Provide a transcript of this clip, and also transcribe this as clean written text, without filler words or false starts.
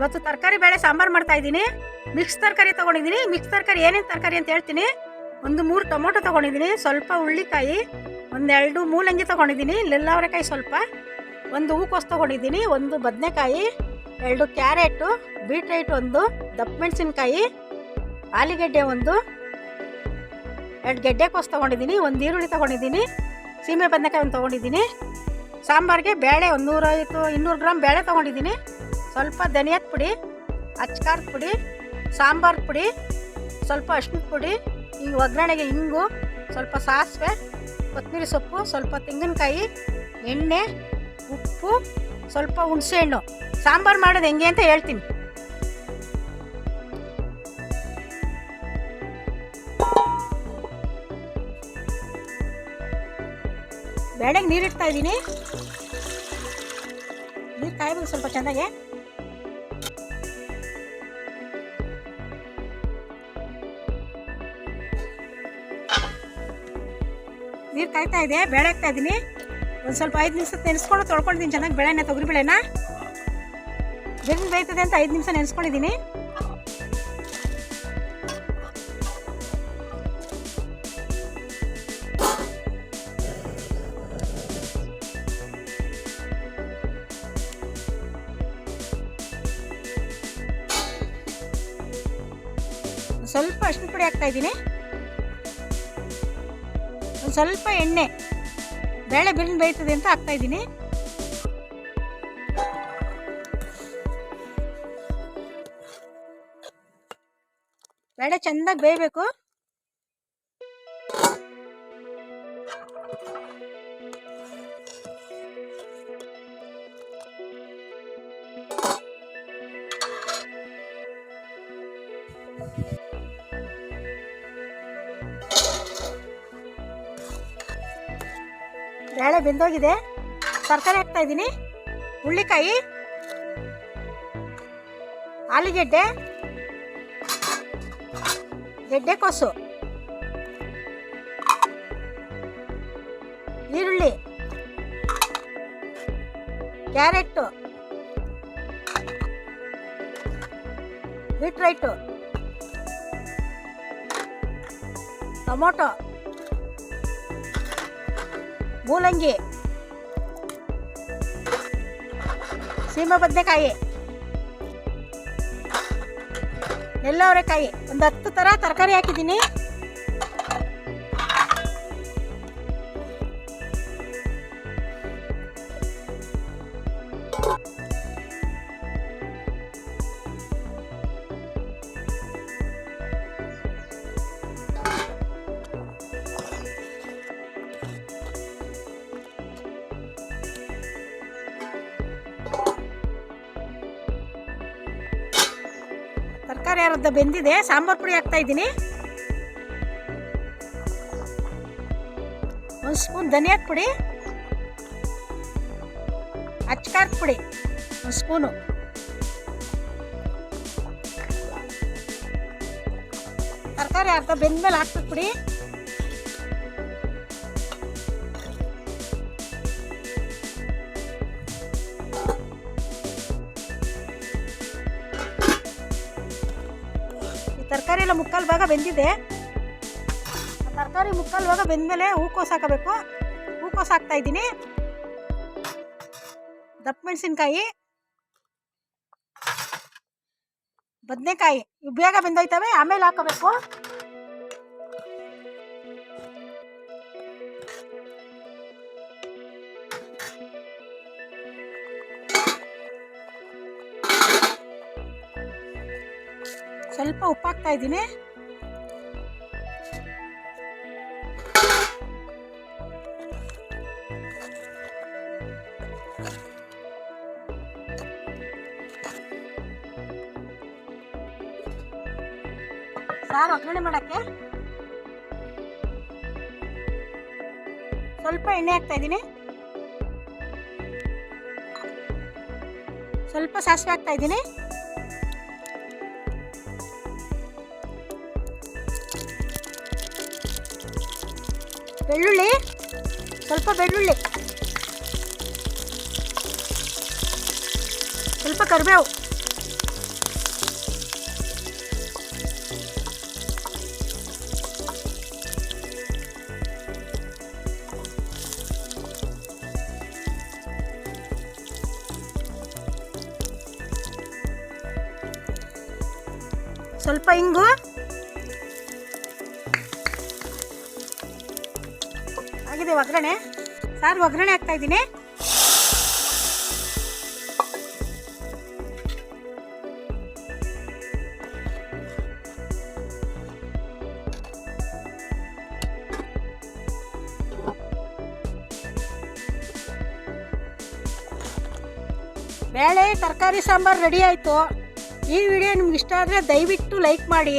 ಇವತ್ತು ತರಕಾರಿ ಬೇಳೆ ಸಾಂಬಾರು ಮಾಡ್ತಾ ಇದ್ದೀನಿ. ಮಿಕ್ಸ್ ತರಕಾರಿ ತೊಗೊಂಡಿದ್ದೀನಿ. ಮಿಕ್ಸ್ ತರಕಾರಿ ಏನೇನು ತರಕಾರಿ ಅಂತ ಹೇಳ್ತೀನಿ. ಒಂದು 3 ಟೊಮೊಟೊ ತೊಗೊಂಡಿದ್ದೀನಿ, ಸ್ವಲ್ಪ ಹುಳ್ಳಿಕಾಯಿ, ಒಂದೆರಡು ಮೂಲಂಗಿ ತೊಗೊಂಡಿದ್ದೀನಿ, ಲಿಲ್ಲವರೆಕಾಯಿ ಸ್ವಲ್ಪ, ಒಂದು ಹೂಕೋಸು ತೊಗೊಂಡಿದ್ದೀನಿ, ಒಂದು ಬದನೆಕಾಯಿ, 2 ಕ್ಯಾರೆಟು, ಬೀಟ್ರೈಟ್ ಒಂದು, ದಪ್ಪ ಮೆಣಸಿನ್ಕಾಯಿ, ಆಲೂಗೆಡ್ಡೆ ಒಂದು, 2 ಗೆಡ್ಡೆಕೋಸು ತೊಗೊಂಡಿದ್ದೀನಿ, ಒಂದು ಈರುಳ್ಳಿ ತೊಗೊಂಡಿದ್ದೀನಿ, ಸೀಮೆ ಬದನೆಕಾಯಿ ಒಂದು ತೊಗೊಂಡಿದ್ದೀನಿ. ಸಾಂಬಾರಿಗೆ ಬೇಳೆ 150-200 ಗ್ರಾಮ್ ಬೇಳೆ ತೊಗೊಂಡಿದ್ದೀನಿ. ಸ್ವಲ್ಪ ಧನಿಯಾದ ಪುಡಿ, ಅಚ್ಕಾರದ ಪುಡಿ, ಸಾಂಬಾರು ಪುಡಿ, ಸ್ವಲ್ಪ ಅರಿಶಿಣದ ಪುಡಿ, ಈ ಒಗ್ಗರಣೆಗೆ ಇಂಗು, ಸ್ವಲ್ಪ ಸಾಸಿವೆ, ಕೊತ್ತಂಬರಿ ಸೊಪ್ಪು, ಸ್ವಲ್ಪ ತೆಂಗಿನಕಾಯಿ, ಎಣ್ಣೆ, ಉಪ್ಪು, ಸ್ವಲ್ಪ ಹುಣಸೆಹಣ್ಣು. ಸಾಂಬಾರು ಮಾಡೋದು ಹೆಂಗೆ ಅಂತ ಹೇಳ್ತೀನಿ. ಬೇಳೆಗೆ ನೀರಿಡ್ತಾ ಇದ್ದೀನಿ. ನೀರು ಕಾಯ್ಬೇಕು ಸ್ವಲ್ಪ ಚೆನ್ನಾಗಿ. ನೀರು ಕಾಯ್ತಾ ಇದೆ, ಬೇಳೆ ಹಾಕ್ತಾ ಇದ್ದೀನಿ. ಒಂದು ಸ್ವಲ್ಪ 5 ನಿಮಿಷ ನೆನೆಸ್ಕೊಂಡು ತೊಳ್ಕೊಂಡಿದ್ದೀನಿ ಚೆನ್ನಾಗಿ ಬೇಳೆನ, ತೊಗರಿ ಬೇಳೆನ. ಬೆಂದು ಬೇಯ್ತದೆ ಅಂತ 5 ನಿಮಿಷ ನೆನೆಸ್ಕೊಂಡಿದ್ದೀನಿ. ಸ್ವಲ್ಪ ಅರಿಶಿನ ಪುಡಿ ಹಾಕ್ತಾ ಇದ್ದೀನಿ, ಒಂದು ಸ್ವಲ್ಪ ಎಣ್ಣೆ, ಬೇಳೆ ಬೆಂದು ಬೇಯ್ತದೆ ಅಂತ ಹಾಕ್ತಾ ಇದ್ದೀನಿ. ಬೇಳೆ ಚೆನ್ನಾಗಿ ಬೇಯಬೇಕು. ಬೇಳೆ ಬೆಂದೋಗಿದೆ. ತರಕಾರಿ ಹಾಕ್ತಾ ಇದ್ದೀನಿ. ಹುಳ್ಳಿಕಾಯಿ, ಆಲೂಗೆಡ್ಡೆ, ಗೆಡ್ಡೆಕೋಸು, ಈರುಳ್ಳಿ, ಕ್ಯಾರೆಟು, ಬೀಟ್ರೈಟು, ಟೊಮೊಟೊ, ಮೂಲಂಗಿ, ಸೀಮೆ ಬದನೆಕಾಯಿ, ನೆಲ್ಲವರೆಕಾಯಿ, ಒಂದು 10 ಥರ ತರಕಾರಿ ಹಾಕಿದ್ದೀನಿ. ತರಕಾರಿ ಅರ್ಧ ಬೆಂದಿದೆ. ಸಾಂಬಾರು ಪುಡಿ ಹಾಕ್ತಾ ಇದ್ದೀನಿ. 1 ಸ್ಪೂನ್ ಧನಿಯಾದ ಪುಡಿ, ಅಚ್ಕಾರದ ಪುಡಿ 1 ಸ್ಪೂನು, ತರಕಾರಿ ಅರ್ಧ ಬೆಂದ್ಮೇಲೆ ಹಾಕ್ಬೇಕು ಪುಡಿ. ತರಕಾರಿ ಎಲ್ಲ 3/4 ಭಾಗ ಬೆಂದಿದೆ. ತರಕಾರಿ 3/4 ಭಾಗ ಬೆಂದಮೇಲೆ ಹೂಕೋಸು ಹಾಕಬೇಕು. ಹೂಕೋಸು ಹಾಕ್ತಾ ಇದ್ದೀನಿ. ದಪ್ಪ ಮೆಣಸಿನ್ಕಾಯಿ, ಬದನೆಕಾಯಿ ಇವು ಬೇಗ ಬೆಂದೋಯ್ತವೆ, ಆಮೇಲೆ ಹಾಕೋಬೇಕು. ಸ್ವಲ್ಪ ಉಪ್ಪು ಹಾಕ್ತಾ ಇದ್ದೀನಿ. ಸಾರು ಒಗ್ಗರಣೆ ಮಾಡೋಕ್ಕೆ ಸ್ವಲ್ಪ ಎಣ್ಣೆ ಹಾಕ್ತಾ ಇದ್ದೀನಿ. ಸ್ವಲ್ಪ ಸಾಸಿವೆ ಹಾಕ್ತಾ ಇದ್ದೀನಿ. ಬೆಳ್ಳುಳ್ಳಿ, ಸ್ವಲ್ಪ ಬೆಳ್ಳುಳ್ಳಿ, ಸ್ವಲ್ಪ ಕರಿಬೇವು, ಸ್ವಲ್ಪ ಇಂಗು, ಆಗಿದೆ ಒಗ್ಗರಣೆ. ಸಾರು ಒಗ್ಗರಣೆ ಹಾಕ್ತಾಯಿದ್ದೀನಿ. ಬೇಳೆ ತರಕಾರಿ ಸಾಂಬಾರು ರೆಡಿ ಆಯಿತು. ಈ ವಿಡಿಯೋ ನಿಮ್ಗೆ ಇಷ್ಟ ಆದರೆ ದಯವಿಟ್ಟು ಲೈಕ್ ಮಾಡಿ.